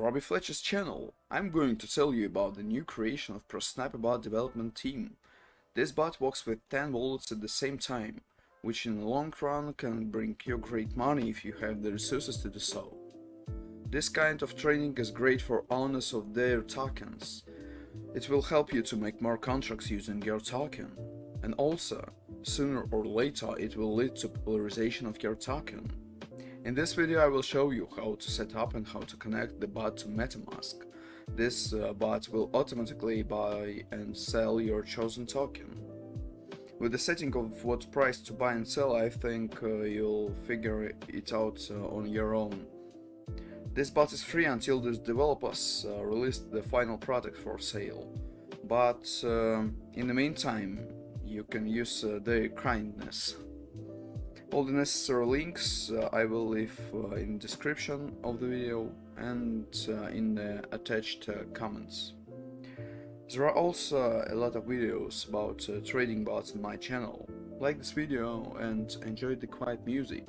Robbie Fletcher's channel, I'm going to tell you about the new creation of PROSNIPERBOT development team. This bot works with 10 wallets at the same time, which in the long run can bring you great money if you have the resources to do so. This kind of trading is great for owners of their tokens. It will help you to make more contracts using your token. And also, sooner or later it will lead to popularization of your token. In this video I will show you how to set up and how to connect the bot to MetaMask. This bot will automatically buy and sell your chosen token. With the setting of what price to buy and sell, I think you'll figure it out on your own. This bot is free until the developers release the final product for sale, but in the meantime you can use their kindness. All the necessary links I will leave in the description of the video and in the attached comments. There are also a lot of videos about trading bots on my channel. Like this video and enjoy the quiet music.